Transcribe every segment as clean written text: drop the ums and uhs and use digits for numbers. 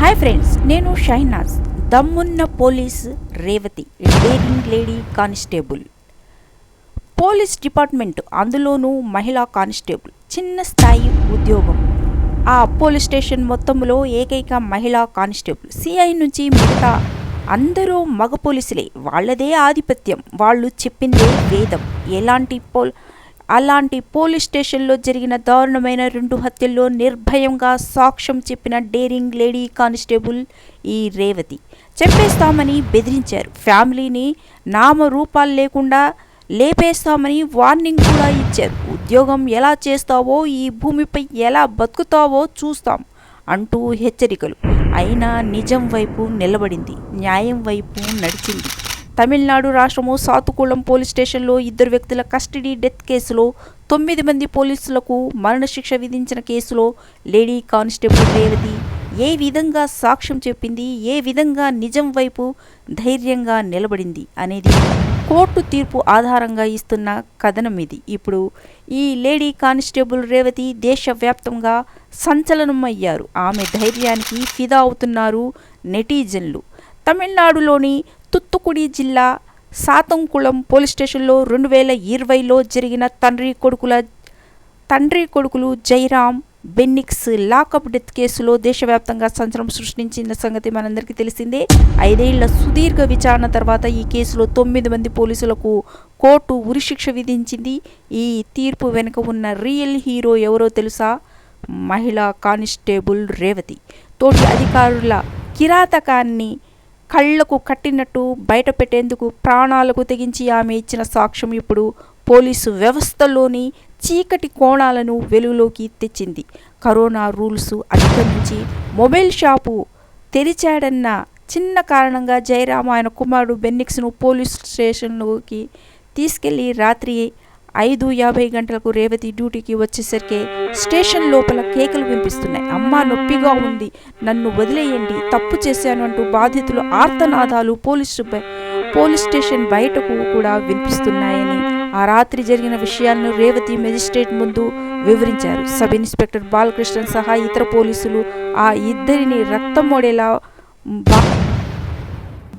Hi friends, నేను షైనాజ్. దమ్మున్న police Revathi, daring lady constable. Police department, అందులోనూ మహిళా కానిస్టేబుల్, చిన్న స్థాయి ఉద్యోగం. ఆ పోలీస్ స్టేషన్ మొత్తంలో ఏకైక మహిళా కానిస్టేబుల్. సిఐ నుంచి మిగతా అందరూ మగ పోలీసులే. వాళ్ళదే ఆధిపత్యం, వాళ్ళు చెప్పిందే వేదం. అలాంటి పోలీస్ స్టేషన్లో జరిగిన దారుణమైన 2 హత్యల్లో నిర్భయంగా సాక్ష్యం చెప్పిన డేరింగ్ లేడీ కానిస్టేబుల్ ఈ రేవతి. చంపేస్తామని బెదిరించారు. ఫ్యామిలీని నామరూపాలు లేకుండా లేపేస్తామని వార్నింగ్ కూడా ఇచ్చారు. ఉద్యోగం ఎలా చేస్తావో, ఈ భూమిపై ఎలా బతుకుతావో చూస్తాం అంటూ హెచ్చరికలు. అయినా నిజం వైపు నిలబడింది, న్యాయం వైపు నడిచింది. తమిళనాడు రాష్ట్రము సాతుకుళం పోలీస్ స్టేషన్లో 2 వ్యక్తుల కస్టడీ డెత్ కేసులో 9 మంది పోలీసులకు మరణశిక్ష విధించిన కేసులో లేడీ కానిస్టేబుల్ రేవతి ఏ విధంగా సాక్ష్యం చెప్పింది, ఏ విధంగా నిజం వైపు ధైర్యంగా నిలబడింది అనేది కోర్టు తీర్పు ఆధారంగా ఇస్తున్న కథనం ఇది. ఇప్పుడు ఈ లేడీ కానిస్టేబుల్ రేవతి దేశవ్యాప్తంగా సంచలనమయ్యారు. ఆమె ధైర్యానికి ఫిదా అవుతున్నారు నెటిజన్లు. తమిళనాడులోని తుత్తుకుడి జిల్లా సాతంకుళం పోలీస్ స్టేషన్లో 2020లో జరిగిన తండ్రి కొడుకులు జైరామ్, బెన్నిక్స్ లాకప్ డెత్ కేసులో దేశవ్యాప్తంగా సంచలనం సృష్టించిన సంగతి మనందరికీ తెలిసిందే. 5 ఏళ్ల సుదీర్ఘ విచారణ తర్వాత ఈ కేసులో 9 మంది పోలీసులకు కోర్టు ఉరిశిక్ష విధించింది. ఈ తీర్పు వెనుక ఉన్న రియల్ హీరో ఎవరో తెలుసా? మహిళా కానిస్టేబుల్ రేవతి. తోటి అధికారుల కిరాతకాన్ని కళ్లకు కట్టినట్టు బయట పెట్టేందుకు ప్రాణాలకు తెగించి ఆమె ఇచ్చిన సాక్ష్యం ఇప్పుడు పోలీసు వ్యవస్థలోని చీకటి కోణాలను వెలుగులోకి తెచ్చింది. కరోనా రూల్స్ అధిగమించి మొబైల్ షాపు తెరిచాడన్న చిన్న కారణంగా జయరామ్ ఆయన కుమారుడు బెన్నిక్స్ను పోలీస్ స్టేషన్లోకి తీసుకెళ్లి రాత్రి 5:50 గంటలకు రేవతి డ్యూటీకి వచ్చేసరికి స్టేషన్ లోపల కేకలు వినిపిస్తున్నాయి. అమ్మా, నొప్పిగా ఉంది, నన్ను వదిలేయండి, తప్పు చేశాను అంటూ బాధితులు ఆర్తనాదాలు పోలీస్ స్టేషన్ బయటకు కూడా వినిపిస్తున్నాయని, ఆ రాత్రి జరిగిన విషయాలను రేవతి మెజిస్ట్రేట్ ముందు వివరించారు. సబ్ ఇన్స్పెక్టర్ బాలకృష్ణన్ సహా ఇతర పోలీసులు ఆ ఇద్దరిని రక్తమోడేలా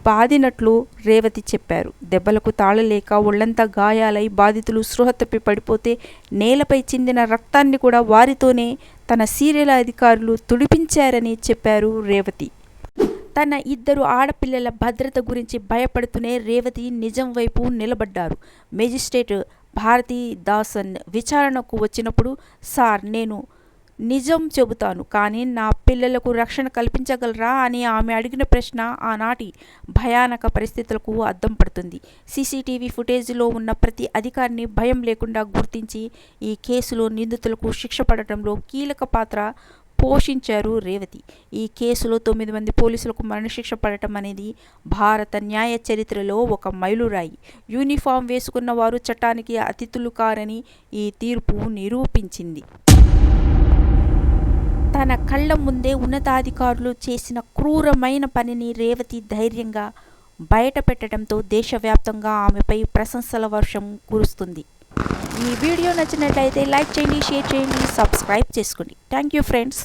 బాదినట్లు రేవతి చెప్పారు. దెబ్బలకు తాళలేక ఒళ్లంతా గాయాలై బాధితులు స్పృహ తప్పి పడిపోతే నేలపై చిందిన రక్తాన్ని కూడా వారితోనే తన సీరియల్ అధికారులు తుడిపించారని చెప్పారు రేవతి. తన 2 ఆడపిల్లల భద్రత గురించి భయపడుతూనే రేవతి నిజం వైపు నిలబడ్డారు. మెజిస్ట్రేట్ భారతీ దాసన్ విచారణకు వచ్చినప్పుడు, సార్, నేను నిజం చెబుతాను, కానీ నా పిల్లలకు రక్షణ కల్పించగలరా అని ఆమె అడిగిన ప్రశ్న ఆనాటి భయానక పరిస్థితులకు అద్దం పడుతుంది. సీసీటీవీ ఫుటేజ్లో ఉన్న ప్రతి అధికారిని భయం లేకుండా గుర్తించి ఈ కేసులో నిందితులకు శిక్ష పడటంలో కీలక పాత్ర పోషించారు రేవతి. ఈ కేసులో 9 మంది పోలీసులకు మరణశిక్ష పడటం అనేది భారత న్యాయ చరిత్రలో ఒక మైలురాయి. యూనిఫామ్ వేసుకున్న వారు చట్టానికి అతిథులు కారని ఈ తీర్పు నిరూపించింది. తన కళ్ల ముందే ఉన్నతాధికారులు చేసిన క్రూరమైన పనిని రేవతి ధైర్యంగా బయట పెట్టడంతో దేశవ్యాప్తంగా ఆమెపై ప్రశంసల వర్షం కురుస్తుంది. ఈ వీడియో నచ్చినట్లయితే లైక్ చేయండి, షేర్ చేయండి, సబ్స్క్రైబ్ చేసుకోండి. Thank you friends.